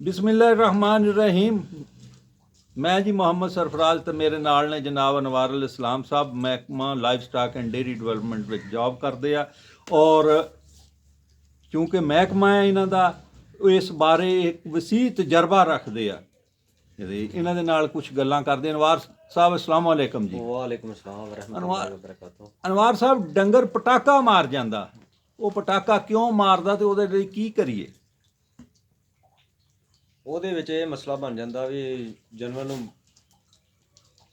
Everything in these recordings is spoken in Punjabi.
बिस्मिल्लाहिर्रहमानिर्रहीम। मैं जी मोहम्मद सरफराज तो मेरे नाल ने जनाब अनवार अल इस्लाम साहब महकमा life stock and dairy development में जॉब करते हैं और क्योंकि महकमा है इन्हों का इस बारे एक वसी तजर्बा रखते हैं। इन्हों के नाल कुछ गल्लां करते। अनवार साहब अस्सलाम वालेकुम जी। वालेकुम अस्सलाम वरहमतुल्लाहि वबरकातुहू। अनवार साहब डंगर पटाका मार जाता, वो पटाका क्यों मारदा ते ਉਹਦੇ ਲਈ ਕੀ ਕਰੀਏ? ਉਹਦੇ ਵਿੱਚ ਇਹ ਮਸਲਾ ਬਣ ਜਾਂਦਾ ਵੀ ਜਾਨਵਰ ਨੂੰ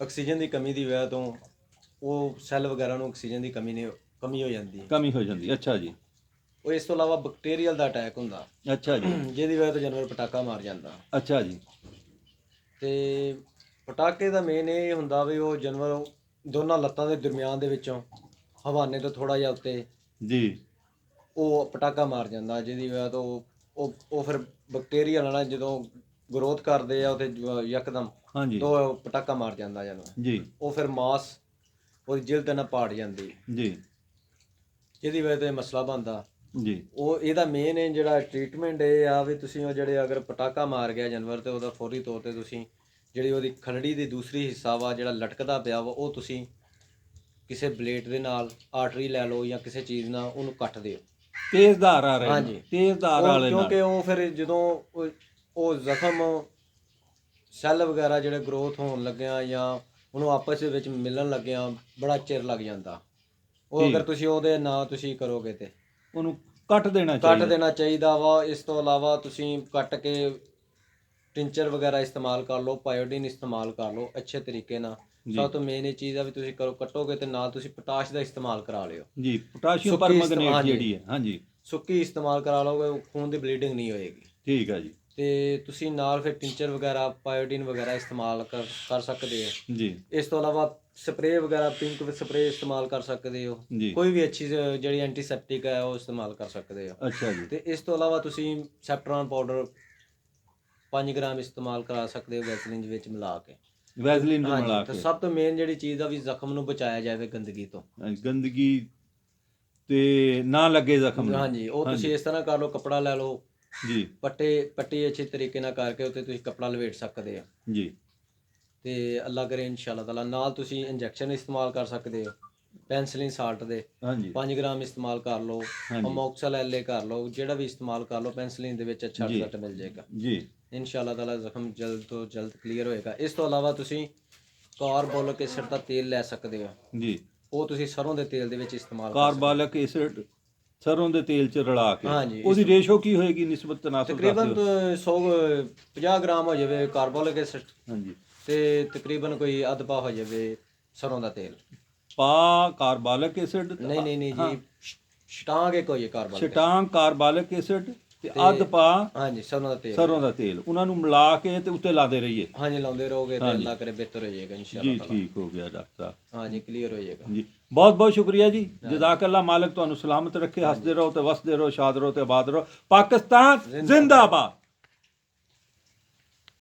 ਆਕਸੀਜਨ ਦੀ ਕਮੀ ਦੀ ਵਜ੍ਹਾ ਤੋਂ ਉਹ ਸੈੱਲ ਵਗੈਰਾ ਨੂੰ ਆਕਸੀਜਨ ਦੀ ਕਮੀ ਹੋ ਜਾਂਦੀ ਹੈ। ਕਮੀ ਹੋ ਜਾਂਦੀ। ਅੱਛਾ ਜੀ। ਉਹ ਇਸ ਤੋਂ ਇਲਾਵਾ ਬੈਕਟੀਰੀਅਲ ਦਾ ਅਟੈਕ ਹੁੰਦਾ ਅੱਛਾ ਜੀ। ਜਿਹਦੀ ਵਜ੍ਹਾ ਤੋਂ ਜਾਨਵਰ ਪਟਾਕਾ ਮਾਰ ਜਾਂਦਾ। ਅੱਛਾ ਜੀ। ਤੇ ਪਟਾਕੇ ਦਾ ਮੇਨ ਇਹ ਹੁੰਦਾ ਵੀ ਉਹ ਜਾਨਵਰ ਦੋਨਾਂ ਲੱਤਾਂ ਦੇ ਦਰਮਿਆਨ ਦੇ ਵਿੱਚੋਂ ਹਵਾਨੇ ਤੋਂ ਥੋੜਾ ਜਿਹਾ ਉੱਤੇ ਜੀ ਉਹ ਪਟਾਕਾ ਮਾਰ ਜਾਂਦਾ, ਜਿਹਦੀ ਵਜ੍ਹਾ ਤੋਂ ਉਹ ਫਿਰ ਬੈਕਟੀਰੀਆ ਨਾਲ ਜਦੋਂ ਗਰੋਥ ਕਰਦੇ ਆ ਉੱਥੇ ਯਕਦਮ ਹਾਂਜੀ ਤੋਂ ਪਟਾਕਾ ਮਾਰ ਜਾਂਦਾ ਜਾਨਵਰ। ਜੀ ਉਹ ਫਿਰ ਮਾਸ ਉਹਦੀ ਜਿਲਦ ਨਾਲ ਪਾੜ ਜਾਂਦੀ, ਜੀ ਜਿਹਦੀ ਵਜ੍ਹਾ ਤੋਂ ਇਹ ਮਸਲਾ ਬਣਦਾ। ਜੀ ਉਹ ਇਹਦਾ ਮੇਨ ਹੈ ਜਿਹੜਾ ਟ੍ਰੀਟਮੈਂਟ ਇਹ ਆ ਵੀ ਤੁਸੀਂ ਉਹ ਜਿਹੜੇ ਅਗਰ ਪਟਾਕਾ ਮਾਰ ਗਿਆ ਜਾਨਵਰ ਤੇ ਉਹਦਾ ਫੌਰੀ ਤੌਰ ਤੇ ਤੁਸੀਂ ਜਿਹੜੀ ਉਹਦੀ ਖਲੜੀ ਦੀ ਦੂਸਰੀ ਹਿੱਸਾ ਵਾ ਜਿਹੜਾ ਲਟਕਦਾ ਪਿਆ ਵਾ ਉਹ ਤੁਸੀਂ ਕਿਸੇ ਬਲੇਡ ਦੇ ਨਾਲ ਆਰਟਰੀ ਲੈ ਲਓ ਜਾਂ ਕਿਸੇ ਚੀਜ਼ ਨਾਲ ਉਹਨੂੰ ਕੱਟ ਦਿਓ। ਤੇਜ਼ ਧਾਰ ਆ ਰਹੇ ਹਾਂਜੀ। ਤੇਜ਼ ਧਾਰ ਵਾਲੇ ਨਾਲ, ਕਿਉਂਕਿ ਉਹ ਫਿਰ ਜਦੋਂ ਉਹ ਜ਼ਖਮ ਸੈੱਲ ਵਗੈਰਾ ਜਿਹੜੇ ਗਰੋਥ ਹੋਣ ਲੱਗਿਆ ਜਾਂ ਉਹਨੂੰ ਆਪਸ ਦੇ ਵਿੱਚ ਮਿਲਣ ਲੱਗਿਆ ਬੜਾ ਚਿਰ ਲੱਗ ਜਾਂਦਾ। ਉਹ ਅਗਰ ਤੁਸੀਂ ਉਹਦੇ ਨਾ ਤੁਸੀਂ ਕਰੋਗੇ ਤੇ ਉਹਨੂੰ ਕੱਟ ਦੇਣਾ ਚਾਹੀਦਾ ਵਾ। ਇਸ ਤੋਂ ਇਲਾਵਾ ਤੁਸੀਂ ਕੱਟ ਕੇ ਟਿੰਚਰ ਵਗੈਰਾ ਇਸਤੇਮਾਲ ਕਰ ਲਓ, ਪਾਇਓਡੀਨ ਇਸਤੇਮਾਲ ਕਰ ਲਓ ਅੱਛੇ ਤਰੀਕੇ ਨਾਲ। ਸਭ ਤੋਂ ਮੇਨ ਇਹ ਚੀਜ਼ ਆ ਵੀ ਤੁਸੀਂ ਕੱਟੋਗੇ ਤੇ ਨਾਲ ਤੁਸੀਂ ਪੋਟਾਸ਼ ਦਾ ਇਸਤੇਮਾਲ ਕਰਾ ਲਿਓ ਜੀ। ਪੋਟਾਸ਼ੀਅਮ ਪਰਮੈਂਗਨੇਟ ਜਿਹੜੀ ਹੈ, ਹਾਂਜੀ ਸੁੱਕੀ ਇਸਤੇਮਾਲ ਕਰਾ ਲਓਗੇ, ਖੂਨ ਦੀ ਬਲੀਡਿੰਗ ਨਹੀਂ ਹੋਏਗੀ। ਠੀਕ ਹੈ ਜੀ। ਤੇ ਤੁਸੀਂ ਨਾਲ ਫਿਰ ਟਿੰਚਰ ਵਗੈਰਾ ਪਾਇਓਡੀਨ ਵਗੈਰਾ ਇਸਤੇਮਾਲ ਕਰ ਸਕਦੇ ਹੋ ਜੀ। ਇਸ ਤੋਂ ਇਲਾਵਾ ਸਪਰੇਅ ਵਗੈਰਾ ਪਿੰਕ ਸਪਰੇਅ ਇਸਤੇਮਾਲ ਕਰ ਸਕਦੇ ਹੋ। ਜੀ। ਕੋਈ ਵੀ ਅੱਛੀ ਜਿਹੜੀ ਐਂਟੀਸੈਪਟਿਕ ਹੈ ਉਹ ਇਸਤੇਮਾਲ ਕਰ ਸਕਦੇ ਹੋ। ਅੱਛਾ ਜੀ। ਤੇ ਇਸ ਤੋਂ ਇਲਾਵਾ ਤੁਸੀਂ ਸੈਪਟਰੋਨ ਪਾਊਡਰ 5 ਗ੍ਰਾਮ ਇਸਤੇਮਾਲ ਕਰਾ ਸਕਦੇ ਹੋ ਵੈਸਲੀਨ ਵਿੱਚ ਮਿਲਾ ਕੇ। ਵੈਸਲੀਨ ਨੂੰ ਮਿਲਾ ਤੇ ਕੇ ਸਭ ਤੋਂ ਮੇਨ ਜਿਹੜੀ ਚੀਜ਼ ਆ ਵੀ ਜ਼ਖਮ ਨੂੰ ਬਚਾਇਆ ਜਾਵੇ ਗੰਦਗੀ ਤੋਂ। ਗੰਦਗੀ ਤੇ ਨਾ ਲੱਗੇ ਜ਼ਖਮ ਨੂੰ। ਹਾਂਜੀ। ਉਹ ਤੁਸੀਂ ਇਸ ਤਰ੍ਹਾਂ ਕਰ ਲਓ, ਕੱਪੜਾ ਲੈ ਲਓ ਜੀ। ਪੱਟੀ ਅੱਛੇ ਤਰੀਕੇ ਨਾਲ ਕਰਕੇ ਉੱਤੇ ਤੁਸੀਂ ਕੱਪੜਾ ਲਪੇਟ ਸਕਦੇ ਆ ਜੀ। ਤੇ ਅੱਲਾ ਕਰੇ ਇਨਸ਼ਾਅੱਲਾ ਤਾਲਾ ਨਾਲ ਤੁਸੀਂ ਇੰਜੈਕਸ਼ਨ ਇਸਤੇਮਾਲ ਕਰ ਸਕਦੇ ਹੋ ਪੈਨਸਲਿਨ ਸਾਲਟ ਦੇ। ਹਾਂਜੀ। 5 ਗ੍ਰਾਮ ਇਸਤੇਮਾਲ ਕਰ ਲਓ, ਅਮੋਕਸਲ ਐਲਏ ਕਰ ਲਓ, ਜਿਹੜਾ ਵੀ ਇਸਤੇਮਾਲ ਕਰ ਲਓ ਪੈਨਸਲਿਨ ਦੇ ਵਿੱਚ ਅੱਛਾ ਰਿਜ਼ਲਟ ਮਿਲ ਜਾਏਗਾ ਜੀ। ਇਨਸ਼ਾਅੱਲਾ ਤਾਲਾ ਜ਼ਖਮ ਜਲਦ ਤੋਂ ਜਲਦ ਕਲੀਅਰ ਹੋਏਗਾ। ਇਸ ਤੋਂ ਇਲਾਵਾ ਤੁਸੀਂ ਕਾਰਬੋਲਿਕ ਐਸਿਡ ਦਾ ਤੇਲ ਲੈ ਸਕਦੇ ਹੋ ਜੀ। ਉਹ ਤੁਸੀਂ ਸਰੋਂ ਦੇ ਤੇਲ ਦੇ ਵਿੱਚ ਇਸਤੇਮਾਲ ਕਰ ਕਾਰਬੋਲਿਕ ਐਸਿਡ ਸਰੋਂ ਦੇ ਤੇਲ ਚ ਰਲਾ ਕੇ। ਹਾਂਜੀ। ਉਹਦੀ ਰੇਸ਼ੋ ਕੀ ਹੋਏਗੀ ਨਿਸਬਤ ਤਨਾਸਬ? ਤਕਰੀਬਨ 150 ਗ੍ਰਾਮ ਹੋ ਜਾਵੇ ਕਾਰਬੋਲਿਕ ਐਸਿਡ ਹਾਂਜੀ ਤੇ ਤਕਰੀਬਨ ਕੋਈ ਅੱਧ ਪਾ ਹੋ ਜਾਵੇ ਸਰੋਂ ਦਾ ਤੇਲ। ਪਾ ਕਾਰਬੋਲਿਕ ਐਸਿਡ ਨਹੀਂ ਜੀ, ਸ਼ਟਾਂਗ ਇੱਕ ਹੋਈ ਕਾਰਬੋਲਿਕ ਛਟਾਂਗ ਕਾਰਬੋਲਿਕ ਐਸਿਡ ਤੇ ਅੱਧ ਪਾ ਹਾਂਜੀ ਸਰੋਂ ਦਾ ਤੇਲ। ਉਹਨਾਂ ਨੂੰ ਮਿਲਾ ਕੇ ਤੇ ਉੱਤੇ ਲਾਦੇ ਰਹੀਏ। ਹਾਂਜੀ, ਲਾਉਂਦੇ ਰਹੋਗੇ ਤੇ ਅੱਲਾ ਕਰੇ ਬਿਹਤਰ ਹੋ ਜਾਏਗਾ ਇਨਸ਼ਾਅੱਲਾ ਜੀ। ਤਾਲਾ। ਠੀਕ ਹੋ ਗਿਆ ਡਾਕਟਰ ਸਾਹਿਬ। ਹਾਂਜੀ, ਕਲੀਅਰ ਹੋ ਜਾਏਗਾ ਜੀ। ਬਹੁਤ ਬਹੁਤ ਸ਼ੁਕਰੀਆ ਜੀ। ਜਜ਼ਾਕੱਲਾ। ਮਾਲਕ ਤੁਹਾਨੂੰ ਸਲਾਮਤ ਰੱਖੇ। ਹੱਸਦੇ ਰਹੋ ਤੇ ਵਸਦੇ ਰਹੋ, ਸ਼ਾਦ ਰਹੋ ਤੇ ਆਬਾਦ ਰਹੋ। ਪਾਕਿਸਤਾਨ ਜ਼ਿੰਦਾਬਾਦ।